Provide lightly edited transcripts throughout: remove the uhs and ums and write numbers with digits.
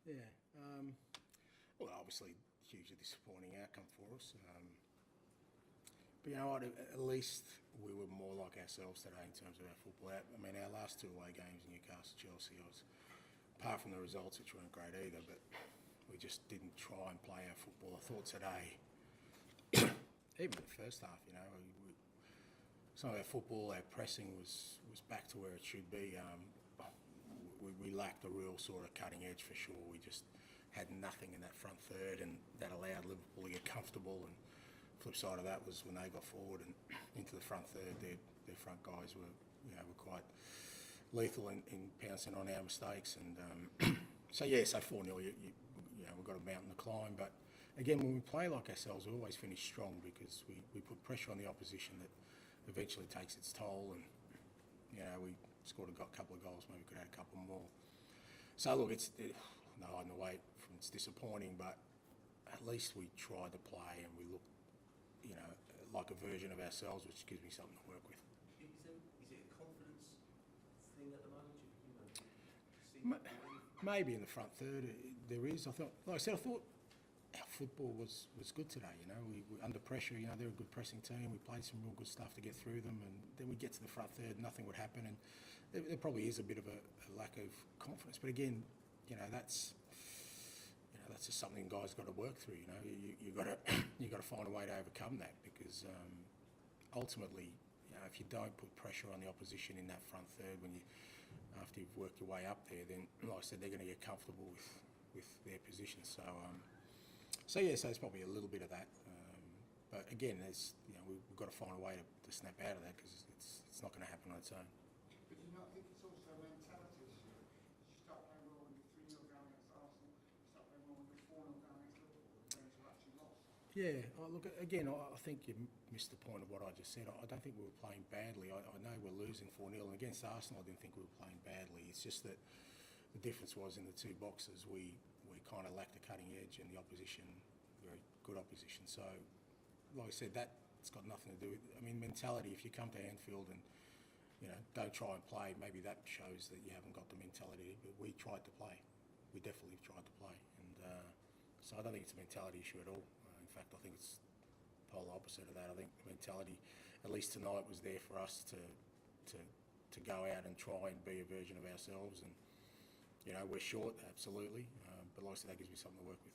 Yeah. Well, obviously, hugely disappointing outcome for us. But you know what? At least we were more like ourselves today in terms of our football. I mean, our last two away games, Newcastle, Chelsea, apart from the results, which weren't great either, but we just didn't try and play our football. I thought today, even the first half, some of our football, our pressing was back to where it should be. We lacked a real sort of cutting edge for sure. We just had nothing in that front third, and that allowed Liverpool to get comfortable. And flip side of that was when they got forward and into the front third, their front guys were quite lethal in pouncing on our mistakes. And so 4-0, we've got a mountain to climb. But again, when we play like ourselves, we always finish strong because we put pressure on the opposition that eventually takes its toll. And we scored a couple of goals, maybe could add a couple more. So look, it's no hiding away from it's disappointing, but at least we tried to play and we looked, like a version of ourselves, which gives me something to work with. Is it a confidence thing at the moment? Maybe in the front third there is. I thought our football was good today. We under pressure. They're a good pressing team. We played some real good stuff to get through them, and then we get to the front third, nothing would happen, and there probably is a bit of a lack of confidence. But again, that's just something guys got to work through. You got to find a way to overcome that because ultimately, if you don't put pressure on the opposition in that front third after you've worked your way up there, then like I said, they're going to get comfortable with their position. So it's probably a little bit of that. But again, we've got to find a way to snap out of that because it's not going to happen on its own. But do you not think it's also a mentality issue? You start playing well when you're 3-0 down against Arsenal, you start playing well when you're 4-0 down against Liverpool, the games are actually lost. Yeah, look, again, I think you missed the point of what I just said. I don't think we were playing badly. I know we're losing 4-0, and against Arsenal I didn't think we were playing badly. It's just that the difference was in the two boxes we kind of lacked a cutting edge, and the opposition, very good opposition. So, like I said, that's got nothing to do with, mentality. If you come to Anfield and don't try and play, maybe that shows that you haven't got the mentality. But we tried to play. We definitely tried to play, and so I don't think it's a mentality issue at all. In fact, I think it's the polar opposite of that. I think the mentality, at least tonight, was there for us to go out and try and be a version of ourselves. And we're short, absolutely, but like I said, that gives me something to work with.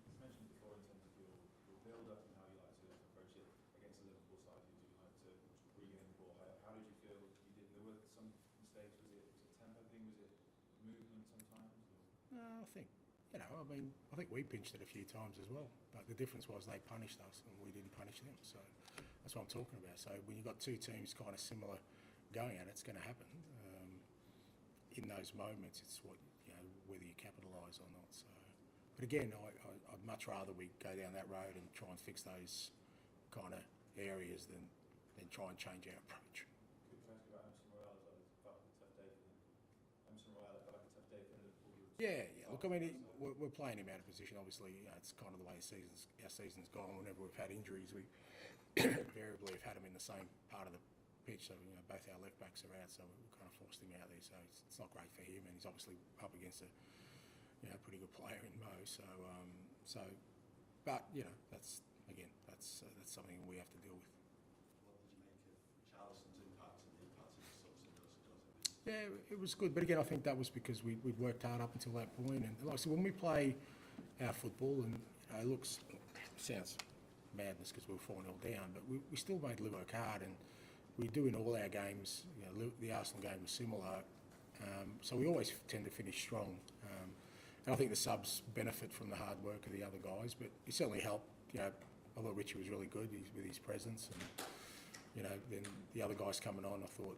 You mentioned before in terms of your build-up and how you like to approach it against the Liverpool side. You do like to regain the ball. How did you feel you did? There were some mistakes. Was it a tempo thing? Was it movement sometimes? No, I think we pinched it a few times as well. But the difference was they punished us and we didn't punish them. So that's what I'm talking about. So when you've got two teams kind of similar going at it, it's going to happen. In those moments, it's whether you capitalise or not. So, but again, I'd much rather we go down that road and try and fix those kind of areas than try and change our approach. Could you ask about Emerson Royale as well? It felt like a tough day for them. Emerson Royale felt like a tough day for Liverpool. Yeah. Look, we're playing him out of position. Obviously, it's kind of the way our season's gone. Whenever we've had injuries, we invariably have had him in the same part of the pitch. So both our left backs are out, so we kind of forced him out there. So it's not great for him, and he's obviously up against a pretty good player in Mo. But that's something we have to deal with. What did you make of Charleston's impact and the impact of the subs? Yeah, it was good, but again, I think that was because we'd worked hard up until that point. And like I said, when we play our football, and it sounds madness because we were 4-0 down, but we still made Liv work hard, and we do in all our games. The Arsenal game was similar, so we always tend to finish strong. And I think the subs benefit from the hard work of the other guys, but it certainly helped. I thought Richie was really good with his presence, and then the other guys coming on, I thought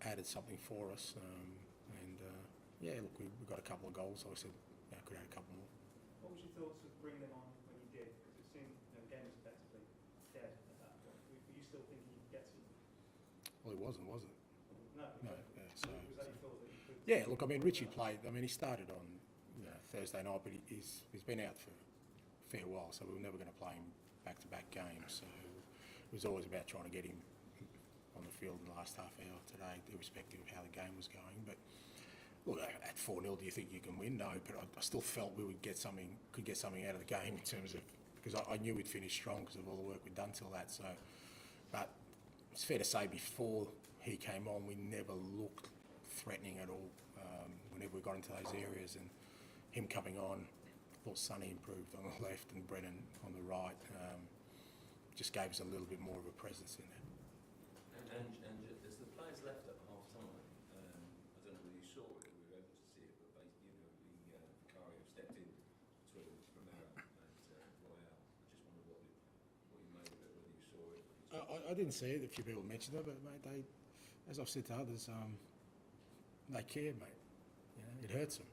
added something for us. Look, we got a couple of goals, so I said could add a couple more. What was your thoughts of bringing them on when you did? Because it seemed the game was effectively dead at that point. Were you still thinking you could get to them? Well, it wasn't, was it? No. So, was that your thought that you could? Yeah, look, Richie played. He started on Thursday night, but he's been out for a fair while, so we were never going to play him back-to-back games. So it was always about trying to get him on the field in the last half hour today, irrespective of how the game was going. But Look, at 4-0, do you think you can win? No, but I still felt we could get something out of the game in terms of, because I knew we'd finish strong because of all the work we'd done till that. So, but it's fair to say before he came on, we never looked threatening at all. Whenever we got into those areas, and him coming on, I thought Sonny improved on the left and Brennan on the right. Just gave us a little bit more of a presence in there. And as the players left at half time, I don't know whether you saw it or we were able to see it, but basically, Vicario stepped in between Romero and Royale. I just wondered what you made of it, whether you saw it. I didn't see it. A few people mentioned it, but mate, they, as I've said to others, they care, mate. You know, it hurts them.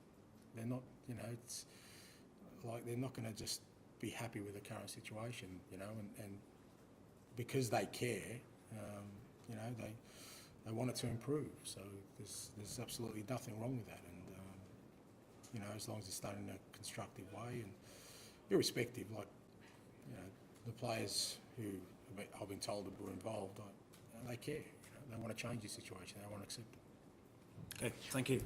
They're not, you know, it's like they're not going to just be happy with the current situation, you know, and because they care, you know, they want it to improve. So there's absolutely nothing wrong with that, and you know, as long as it's done in a constructive way and irrespective, like, you know, the players who I've been told that were involved, they care. You know, they want to change the situation. They want to accept it. Okay, thank you.